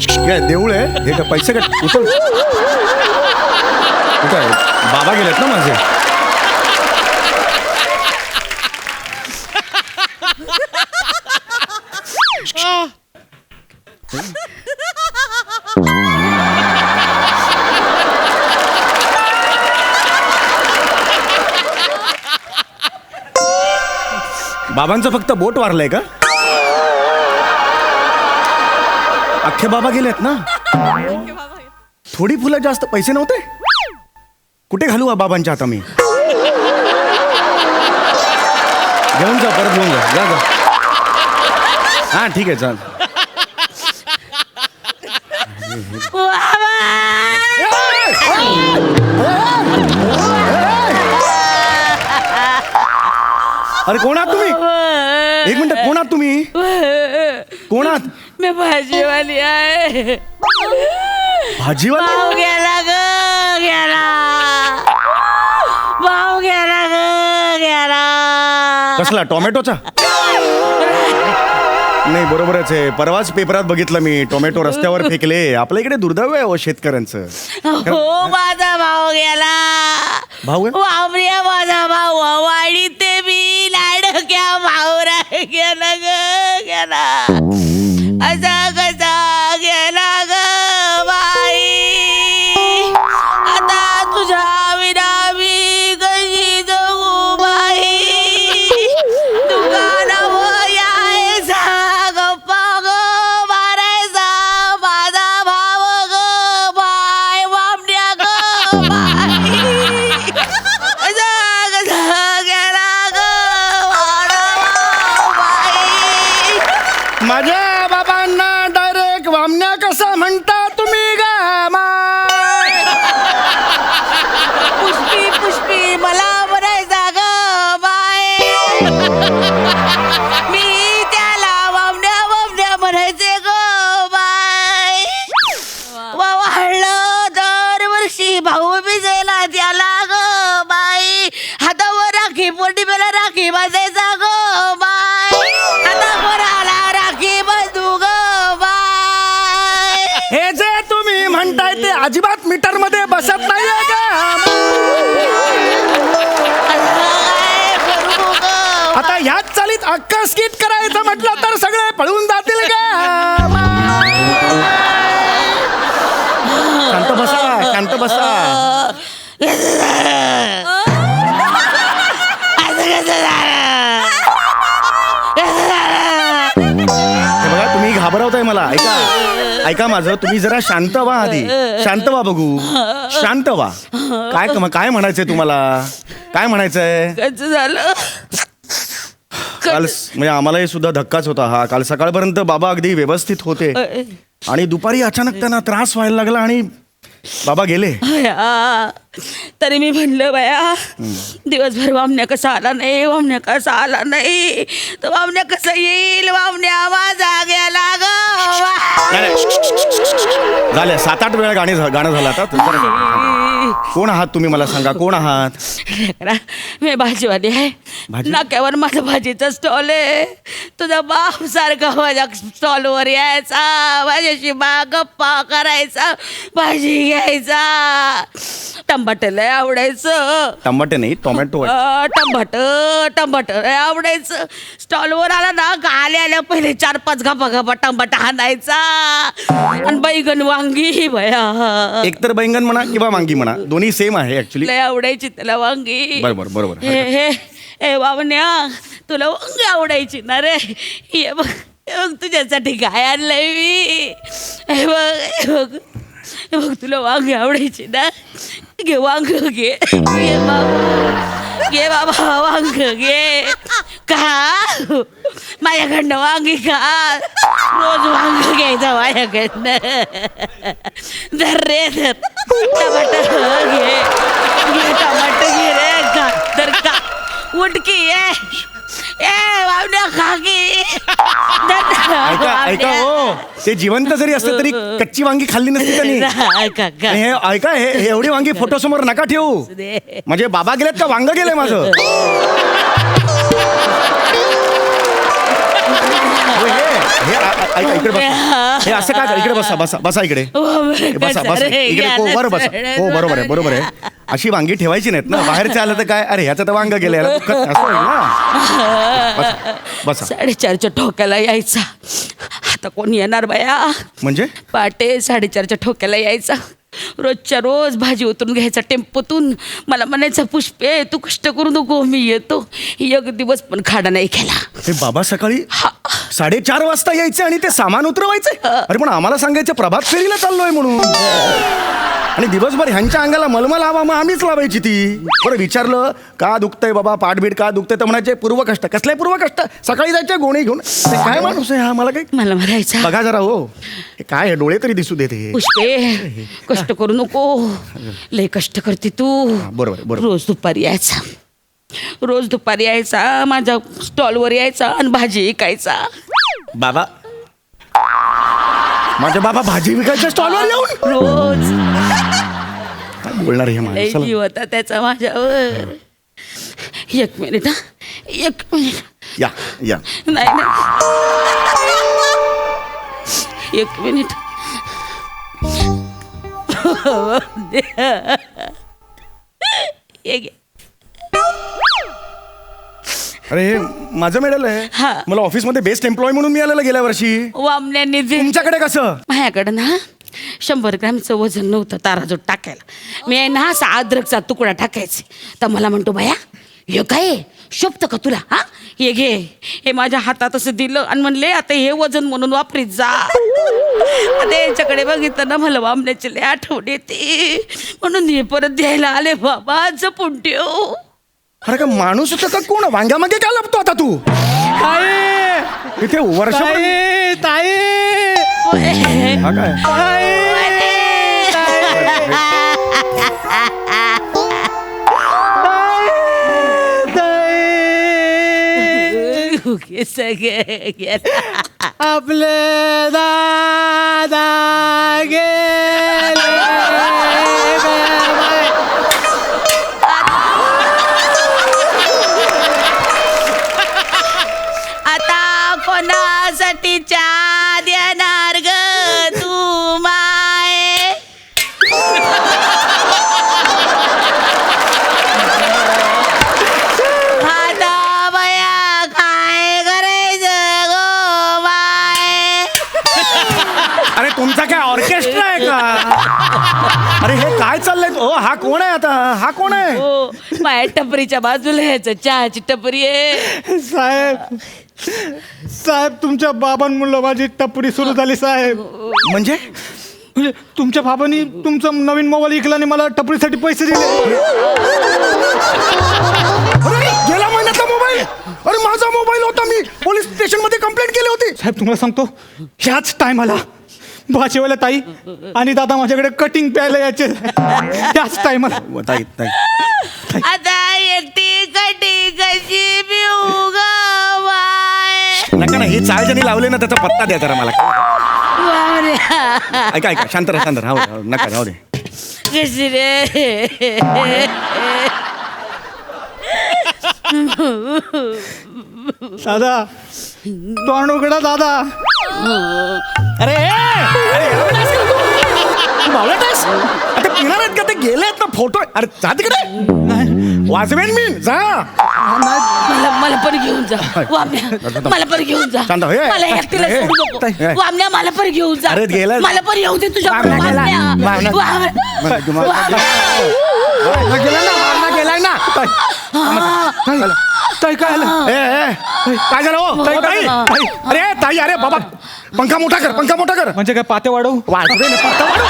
काय देऊळ आहे हे का पैसे का उचल काय बाबा गेलेत ना माझे. बाबांचं फक्त बोट वारलंय का? अख्खे बाबा गेलेत ना. थोडी फुलं जास्त पैसे नव्हते. कुठे घालू बाबांच्या आता मी? घेऊन जा परत घेऊन जा जा. हा ठीक आहे चाल. अरे कोण आहात तुम्ही? एक मिनिट कोण आहात तुम्ही? कोण आहात? मी भाजीवाली आहे. भाजीवाली? भाऊ गेला ग गेला. भाऊ गेला ग गेला. कसला टोमॅटोचा? नाही बरोबरच आहे. परवाच पेपरात बघितलं मी टोमॅटो रस्त्यावर फेकले. आपल्या इकडे दुर्दैव आहे शेतकऱ्यांचं. हो माझा भाऊ गेला. भाऊ वावऱ्या माझा भाऊ वाडी ते मी लाडक्या भाऊरा गेला ग गेला. असा कसा गेला ग बाई. आता तुझ्या विना मी कशी जगू बाई. दुकानावर यायचा गप्पा ग मारायचा माझा भाव ग बाय बामड्या ग बाई. माझ्या बाबांना डायरेक्ट वामण्या कसा म्हणता तुम्ही ग माय? पुष्पी पुष्पी मला म्हणायचा ग बाय. मी त्याला वामण्या वामण्या म्हणायचे ग बाय. वाढलं दरवर्षी भाऊ बिजेला त्याला ग बाई. हातावर राखी पौर्णिमेला राखी बांधायचा ग बाय. हातावर आला राखी बांधू ग बाय. हे जे तुम्ही म्हणताय ते अजिबात मीटर मध्ये बसत नाहीये का? आता ह्याच चालीत अख्खा स्किट करायचं म्हटलं तर सगळे पळून जातील का? शांत बसा शांत बसा. बघा तुम्ही घाबरवताय मला. ऐका ऐका माझं तुम्ही जरा शांत व्हा आधी. शांत व्हा बघू. शांत व्हा. काय म्हणायचंय तुम्हाला? काय म्हणायचंय? कसं झालं? काल म्हणजे आम्हालाही सुद्धा धक्काच होता हा. काल सकाळपर्यंत बाबा अगदी व्यवस्थित होते आणि दुपारी अचानक त्यांना त्रास व्हायला लागला आणि बाबा गेले. तरी मी म्हणलं बाया दिवसभर वामण्या कसा आला नाही वामण्या कसा आला नाही तर वामण्या कसा येईल. वामण्या माझा गेला ग. झाले 7-8 वेळा गाणं झालं आता. कोण आहात तुम्ही मला सांगा कोण आहात? मी भाजीवाली आहे. नाक्यावर माझा भाजीचा स्टॉल आहे. तुझा बाप सारखा माझ्या स्टॉलवर यायचा माझ्याशी गप्पा करायचा भाजी घ्यायचा. टमाटे लय आवडायचं. टमाटे नाही टोमॅटो. टमाट लय आवडायचं. स्टॉलवर आला ना आल्या पहिले 4-5 गप्पा टमाटा हाणायचा. आणि बैगन वांगी भया. एकतर बैंगन म्हणा किंवा वांगी म्हणा दोन्ही सेम आहे ऍक्च्युली. लय आवडायची त्याला वांगी. बरोबर. हे वावण्या तुला वांगी आवडायची ना रे. हे बघ तुझ्यासाठी काय आणलंय मी. हे बघ तुला वांगी आवडायची ना. घे वांग घे बाबा वांग घे. का माझ्याकडनं वांगी खा. रोज वांग घ्यायचा माझ्याकडनं. धर रे धर. टमाटर घे टमाटर घे रे. खा तर का उठकी ये वावड्या खाकी. ऐका हो ते जिवंत जरी असलं तरी कच्ची वांगी खाल्ली नसती त्यांनी. ऐका हे एवढी वांगी फोटो समोर नका ठेवू. म्हणजे बाबा गेलेत का वांग गेलंय माझं? ऐका इकडे बसा. हे असं काय इकडे बसा बसा बसा इकडे हे बसा बसा इकडे बरं बसा. हो बरोबर आहे अशी वांगी ठेवायची नाहीत ना. बाहेरचे आलं तर काय अरे ह्याचं तर वांग गेलं याला दुःख असं होईल ना. बसा 4:30च्या ठोक्याला यायचा. आता कोण येणार बाया? म्हणजे पहाटे 4:30च्या ठोक्याला यायचा. रोजच्या रोज भाजी उतरून घ्यायचा टेम्पोतून. मला म्हणायचं पुष्पे तू कष्ट करू नको मी येतो. एक दिवस पण खाडा नाही केला. हे बाबा सकाळी 4:30 वाजता यायचे आणि ते सामान उतरवायचे. अरे पण आम्हाला सांगायचं प्रभात फेरीला चाललोय म्हणून. आणि दिवसभर ह्यांच्या अंगाला मलमल हवा मग आम्हीच लावायची ती. बरं विचारलं का दुखतंय बाबा पाठबीट का दुखतंय तर म्हणायचे पूर्व कष्ट. कसले पूर्व कष्ट? सकाळी जायचे गोणी घेऊन. ते काय माणूस आहे हा? मला काही मला म्हणायचा बघा जरा हो हे काय आहे, डोळे तरी दिसू देते. पुष्पे कष्ट करू नको लय कष्ट करते तू. बरोबर रोज दुपारी यायचा माझ्या स्टॉलवर यायचा आणि भाजी विकायचा. बाबा माझे बाबा भाजी विकायच्या स्टॉलवर येऊन रोज काय बोलणार हे लय माणसाला? जीव होता त्याचा माझ्यावर. एक मिनिट या नाही एक मिनिट. एक अरे हे माझं मेडल आहे. हा. मला ऑफिसमध्ये बेस्ट एम्प्लॉय म्हणून मिळालेलं गेल्या वर्षी. वामण्याने जे तुमच्याकडे कसं? माझ्याकडं ना 100 ग्रॅमचं वजन नव्हतं ताराजोट टाकायला. मी आहे ना असा अद्रकचा तुकडा टाकायचे. तर मला म्हणतो बाया हे काय शोभतं का तुला? हा हे घे. हे माझ्या हातात असं दिलं आणि म्हणले आता हे वजन म्हणून वापरीत जा. आता यांच्याकडे बघितलं ना मला वामण्याची लय आठवण येते म्हणून हे परत द्यायला आले. बाबा जपून ठेव. अरे का माणूस होता का कोण? वांग्यामागे काय लपतो आता तू? इथे वर्ष हा काय सगळे आपले दादा गेले. आता कोणासाठी चहा देणार ग तू माय? आता बया काय करायचं गो माय? अरे तुमचा काय ऑर्केस्ट्रा आहे का? अरे हे काय चाललंय? ओ हा कोण आहे आता? हा कोण आहे? हो माझ्या टपरीच्या बाजूला यायचं चहाची टपरी आहे. साहेब तुमच्या बाबांमुळे माझी टपरी सुरू झाली साहेब. म्हणजे म्हणजे तुमच्या बाबांनी तुमचा नवीन मोबाईल विकला आणि मला टपरीसाठी पैसे दिले. अरे गेला महिन्यातला मोबाईल. अरे माझा मोबाईल होता. मी पोलीस स्टेशन मध्ये कंप्लेंट केली होती. साहेब तुम्हाला सांगतो ह्याच टायमाला भाजीवाल्या ताई आणि दादा माझ्याकडे कटिंग प्यायला यायचे. त्याच टायमाला ताई ताई आता एकटी कटी कशी पिऊ ग माय? नका ना हे चाळ ज्यांनी लावले ना त्याचा पत्ता द्या जरा मला. बाबऱ्या. ऐका शांत राहा हो, नका राहू दे. कशी रे? दादा तोंड उघडा दादा. अरे आता पिणार आहेत का? ते गेले आहेत ना फोटो. अरे जा तिकडे वाजवेन मी. जा मला पण घेऊन जा वामण्या. मला पण घेऊन जा. शांत हो, ए. मला एकटीला ए. सोडू नको. ए. वामण्या मला पण घेऊन जा. अरे गेला. मला पण येऊ दे तुझ्या वामण्या गेला. वामण्या. गेलाय ना. ताई काय आलं? काय झालं हो? ताई अरे ताई अरे बाबा पंखा मोठा कर. म्हणजे काय पाते वाढवू? वाजवे ना पत्ता वाढव.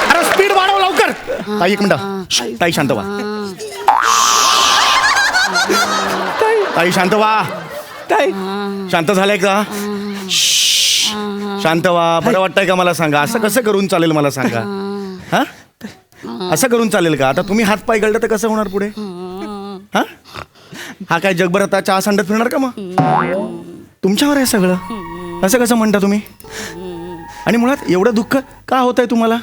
अरे स्पीड वाढव लवकर. ताई एक मिनिट. ताई शांत व्हा. ताई शांत व्हा. ताई शांत झालंय का? शांत व्हा. बरं वाटतंय का मला सांगा? असं कसं करून चालेल मला सांगा? हा असं करून चालेल का? आता तुम्ही हात पाय गळलं तर कसं होणार पुढे? हा काय जगभर आता चहा सांडत फिरणार का? मग तुमच्यावर आहे सगळं. असं कसं म्हणता तुम्ही? आणि मुळात एवढं दुःख का होत आहे तुम्हाला?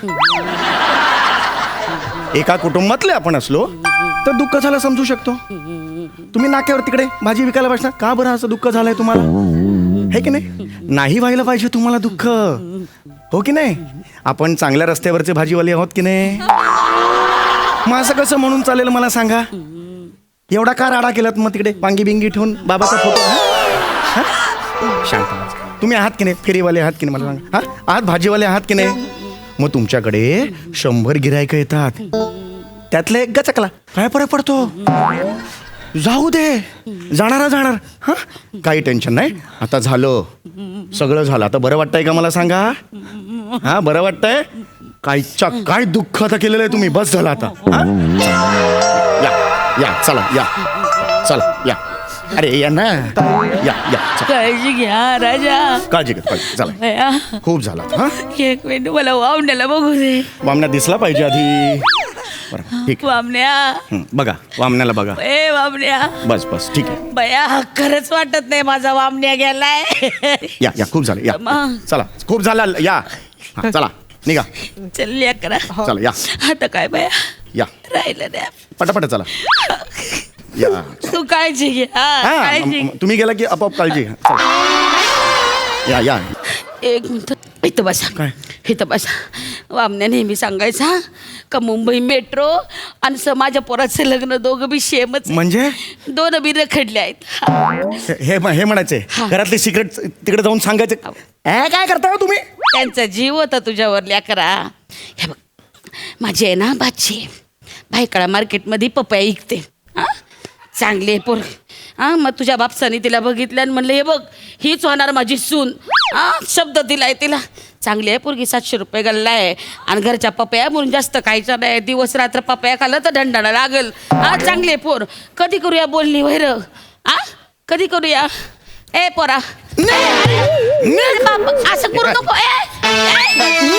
एका कुटुंबातले आपण असलो तर दुःख झालं समजू शकतो. तुम्ही नाक्यावर तिकडे भाजी विकायला बसणार का बरं असं दुःख झालंय तुम्हाला हे की नाही व्हायला पाहिजे तुम्हाला दुःख हो की नाही आपण चांगल्या रस्त्यावरचे भाजीवाले आहोत की नाही मग असं कसं म्हणून चालेल मला सांगा एवढा का राडा केलात मग तिकडे वांगी बिंगी ठेवून बाबाचा फोटो शांत तुम्ही आहात की नाही फेरीवाले आहात की नाही मला सांगा आहात भाजीवाले आहात की नाही मग तुमच्याकडे 100 गिरायकं येतात त्यातले एक गचकला काय फरक पडतो जाऊ दे जाणार हा काही टेन्शन नाही आता झालं सगळं झालं आता बरं वाटतंय का मला सांगा हा बरं वाटतंय कायच्या काय दुःख आता केलेलं आहे तुम्ही बस झालं आता हा? या चला या अरे या ना या चला. काळजी घ्या राजा काळजी घे चला बया, खूप झाला हा एक मिनिट मला वामण्याला बघू दे वामण्या दिसला पाहिजे आधी बरं ठीक वामण्या बघा वामण्याला बघा ए वामण्या बस ठीक आहे बया खरंच वाटत नाही माझा वामण्या गेलाय या खूप झालं या मग. चला खूप झालं या हा, चला निघा चल करा चला या आता काय बया या राहिलं नाही पटापट चला या तू काळजी घे हा काळजी तुम्ही गेला की आपोआप काळजी घ्या चला. या एक मिनिट इथं बसा काय? इथं बसा वामण्या नेहमी सांगायचा का मुंबई मेट्रो आणि माझ्या पोराचं लग्न दोघं बी सेमच म्हणजे दोन बी रखडले आहेत हे म्हणायचे घरातले सिक्रेट तिकडे जाऊन सांगायचे काय करता हो तुम्ही त्यांचा जीव होता तुझ्यावर लेकरा हे बघ माझी आहे ना भाची भायखळा मार्केटमध्ये पपया विकते हां चांगली आहे पोर हां मग तुझ्या बापसाने तिला बघितलं आणि म्हणलं हे बघ हीच होणार माझी सून हां शब्द दिलाय तिला चांगली आहे पोरगी 700 रुपये गल्ला आहे आणि घरच्या पपया म्हणून जास्त खायचं नाही दिवस रात्र पपया खाल्लं तर ढंढाणं लागल हां चांगली आहे पोर कधी करूया बोलणी वैर हां कधी करूया ए पोरा ए, अरे बाप, असं करू नको ए